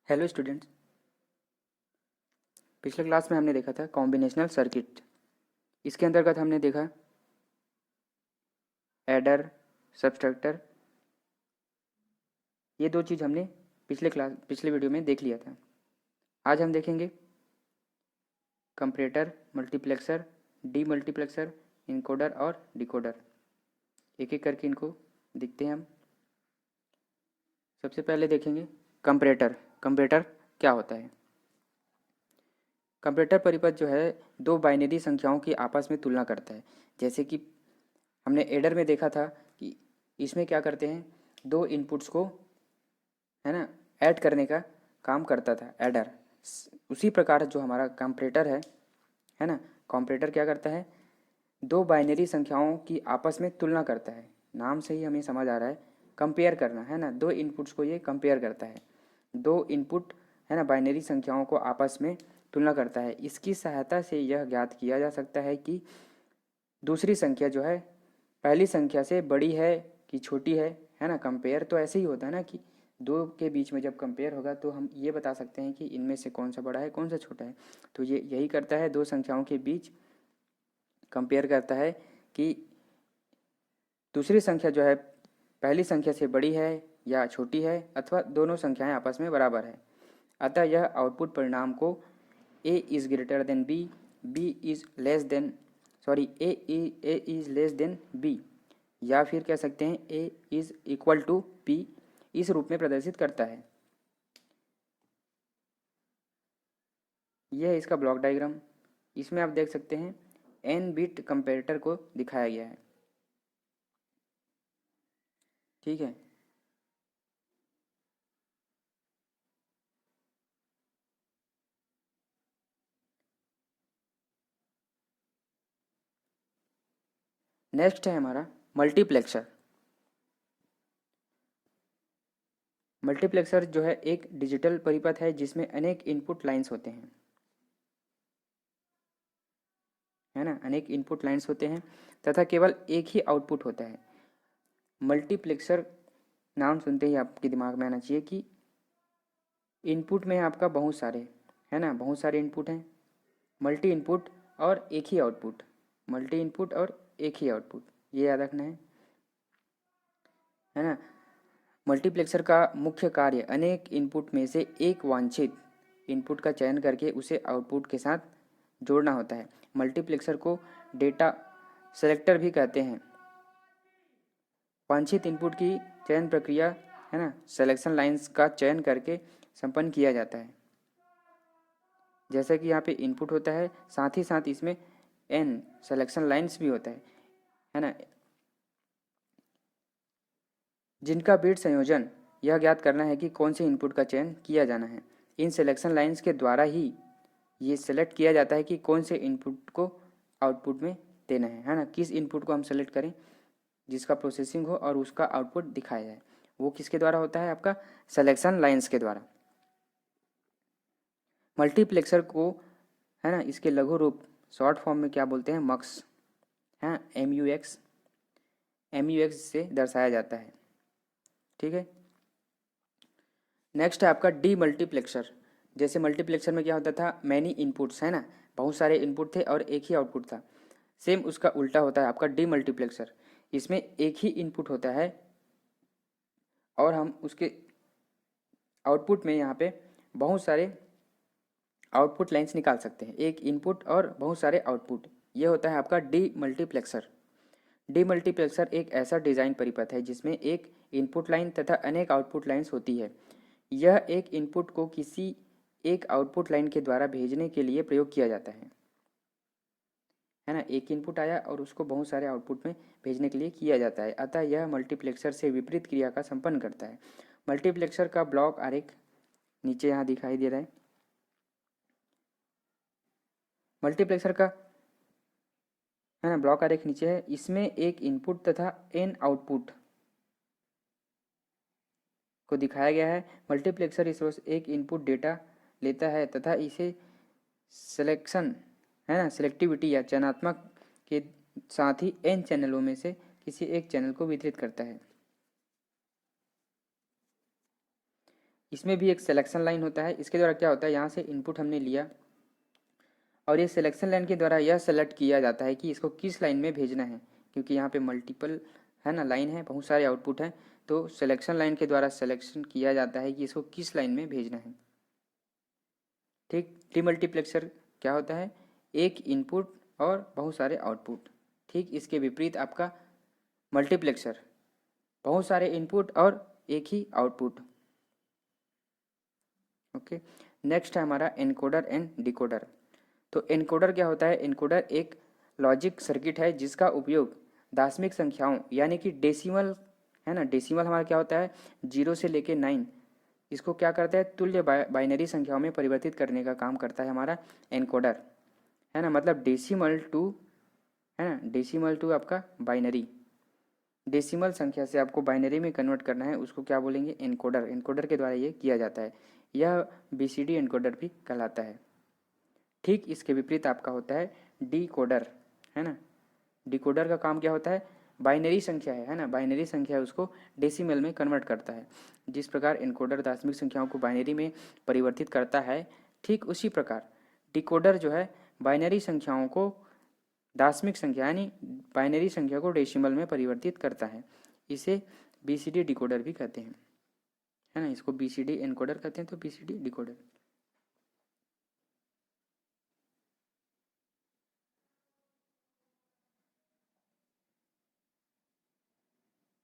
Hello students. पिछले class में हमने देखा था कॉम्बिनेशनल सर्किट। इसके अंतर्गत हमने देखा एडर, सब्सट्रैक्टर। ये दो चीज़ हमने पिछले वीडियो में देख लिया था। आज हम देखेंगे कंपैरेटर, मल्टीप्लेक्सर, डीमल्टीप्लेक्सर, इनकोडर और डिकोडर। एक एक करके इनको देखते हैं हम। सबसे पहले देखेंगे कंपैरेटर। कंपैरेटर क्या होता है? कंपैरेटर परिपथ जो है दो बाइनरी संख्याओं की आपस में तुलना करता है। जैसे कि हमने एडर में देखा था कि इसमें क्या करते हैं, दो इनपुट्स को है ना ऐड करने का काम करता था एडर। उसी प्रकार जो हमारा कंपैरेटर है ना, कंपैरेटर क्या करता है, दो बाइनरी संख्याओं की आपस में तुलना करता है। नाम से ही हमें समझ आ रहा है कंपेयर करना है ना, दो इनपुट्स को ये कंपेयर करता है। दो इनपुट है ना बाइनरी संख्याओं को आपस में तुलना करता है। इसकी सहायता से यह ज्ञात किया जा सकता है कि दूसरी संख्या जो है पहली संख्या से बड़ी है कि छोटी है ना। कंपेयर तो ऐसे ही होता है ना कि दो के बीच में जब कंपेयर होगा तो हम ये बता सकते हैं कि इनमें से कौन सा बड़ा है कौन सा छोटा है। तो ये यही करता है, दो संख्याओं के बीच कंपेयर करता है कि दूसरी संख्या जो है पहली संख्या से बड़ी है या छोटी है, अथवा दोनों संख्याएं आपस में बराबर है। अतः यह आउटपुट परिणाम को a is greater than b, b is less than a is less than b, या फिर कह सकते हैं a is equal to p, इस रूप में प्रदर्शित करता है। यह है इसका ब्लॉक डायग्राम। इसमें आप देख सकते हैं n बिट कंपैरेटर को दिखाया गया है। ठीक है। नेक्स्ट है हमारा मल्टीप्लेक्सर। मल्टीप्लेक्सर जो है एक डिजिटल परिपथ है जिसमें अनेक इनपुट लाइंस होते हैं, है ना, अनेक इनपुट लाइंस होते हैं तथा केवल एक ही आउटपुट होता है। मल्टीप्लेक्सर नाम सुनते ही आपके दिमाग में आना चाहिए कि इनपुट में आपका बहुत सारे है ना, बहुत सारे इनपुट हैं। मल्टी इनपुट और एक ही आउटपुट, मल्टी इनपुट और एक ही आउटपुट, ये याद रखना है ना। मल्टीप्लेक्सर का मुख्य कार्य अनेक इनपुट में से एक वांछित इनपुट का चयन करके उसे आउटपुट के साथ जोड़ना होता है। मल्टीप्लेक्सर को डेटा सेलेक्टर भी कहते हैं। वांछित इनपुट की चयन प्रक्रिया है ना सिलेक्शन लाइंस का चयन करके संपन्न किया जाता है। जैसे कि यहाँ पे इनपुट होता है, साथ ही साथ इसमें n सिलेक्शन लाइंस भी होता है ना, जिनका बिट संयोजन यह ज्ञात करना है कि कौन से इनपुट का चयन किया जाना है। इन सिलेक्शन लाइंस के द्वारा ही ये सेलेक्ट किया जाता है कि कौन से इनपुट को आउटपुट में देना है ना, किस इनपुट को हम सेलेक्ट करें जिसका प्रोसेसिंग हो और उसका आउटपुट दिखाया जाए। वो किसके द्वारा होता है? आपका सिलेक्शन लाइंस के द्वारा। मल्टीप्लेक्सर को है ना इसके लघु रूप शॉर्ट फॉर्म में क्या बोलते हैं? मक्स, है MUX से दर्शाया जाता है। ठीक है। नेक्स्ट है आपका डी मल्टीप्लेक्सर। जैसे मल्टीप्लेक्सर में क्या होता था, मैनी इनपुट्स है ना, बहुत सारे इनपुट थे और एक ही आउटपुट था। सेम उसका उल्टा होता है आपका डी मल्टीप्लेक्सर। इसमें एक ही इनपुट होता है और हम उसके आउटपुट में यहाँ पे बहुत सारे आउटपुट लाइंस निकाल सकते हैं, एक इनपुट और बहुत सारे आउटपुट। ये होता है आपका डी मल्टीप्लेक्सर। डी मल्टीप्लेक्सर एक ऐसा डिज़ाइन परिपथ है जिसमें एक इनपुट लाइन तथा अनेक आउटपुट लाइन्स होती है। यह एक इनपुट को किसी एक आउटपुट लाइन के द्वारा भेजने के लिए प्रयोग किया जाता है ना। एक इनपुट आया और उसको बहुत सारे आउटपुट में भेजने के लिए किया जाता है, अतः यह मल्टीप्लेक्सर से विपरीत क्रिया का संपन्न करता है। मल्टीप्लेक्सर का ब्लॉक आरेख नीचे यहाँ दिखाई दे रहा है। मल्टीप्लेक्सर का है ना ब्लॉक आरेख नीचे है। इसमें एक इनपुट तथा n आउटपुट को दिखाया गया है। मल्टीप्लेक्सर इस एक इनपुट डेटा लेता है तथा इसे सिलेक्शन है ना सिलेक्टिविटी या चयनात्मक के साथ ही n चैनलों में से किसी एक चैनल को वितरित करता है। इसमें भी एक सिलेक्शन लाइन होता है। इसके द्वारा क्या होता है, यहाँ से इनपुट हमने लिया और ये सिलेक्शन लाइन के द्वारा यह सेलेक्ट किया जाता है कि इसको किस लाइन में भेजना है, क्योंकि यहाँ पे मल्टीपल है ना लाइन है, बहुत सारे आउटपुट हैं, तो सिलेक्शन लाइन के द्वारा सिलेक्शन किया जाता है कि इसको किस लाइन में भेजना है। ठीक, डीमल्टीप्लेक्सर क्या होता है, एक इनपुट और बहुत सारे आउटपुट। ठीक, इसके विपरीत आपका मल्टीप्लेक्सर, बहुत सारे इनपुट और एक ही आउटपुट। ओके, नेक्स्ट है हमारा एनकोडर एंड डिकोडर। तो एनकोडर क्या होता है, एनकोडर एक लॉजिक सर्किट है जिसका उपयोग दशमिक संख्याओं यानी कि डेसिमल है ना, डेसिमल हमारा क्या होता है 0 से लेके 9, इसको क्या करता है तुल्य बाइनरी संख्याओं में परिवर्तित करने का काम करता है हमारा एनकोडर, है ना। मतलब डेसिमल टू, है ना, डेसिमल टू आपका बाइनरी, डेसिमल संख्या से आपको बाइनरी में कन्वर्ट करना है, उसको क्या बोलेंगे एनकोडर। एनकोडर के द्वारा ये किया जाता है, यह बीसीडी एनकोडर भी कहलाता है। ठीक, इसके विपरीत आपका होता है डिकोडर, है ना। डिकोडर का काम क्या होता है, बाइनरी संख्या है ना, बाइनरी संख्या है उसको डेसिमल में कन्वर्ट करता है। जिस प्रकार एनकोडर दशमिक संख्याओं को बाइनरी में परिवर्तित करता है, ठीक उसी प्रकार डिकोडर जो है बाइनरी संख्याओं को दशमिक संख्या यानी बाइनरी संख्या को डेसिमल में परिवर्तित करता है। इसे बीसीडी डिकोडर भी कहते हैं, है ना। इसको बीसीडी एनकोडर कहते हैं तो बीसीडी डिकोडर।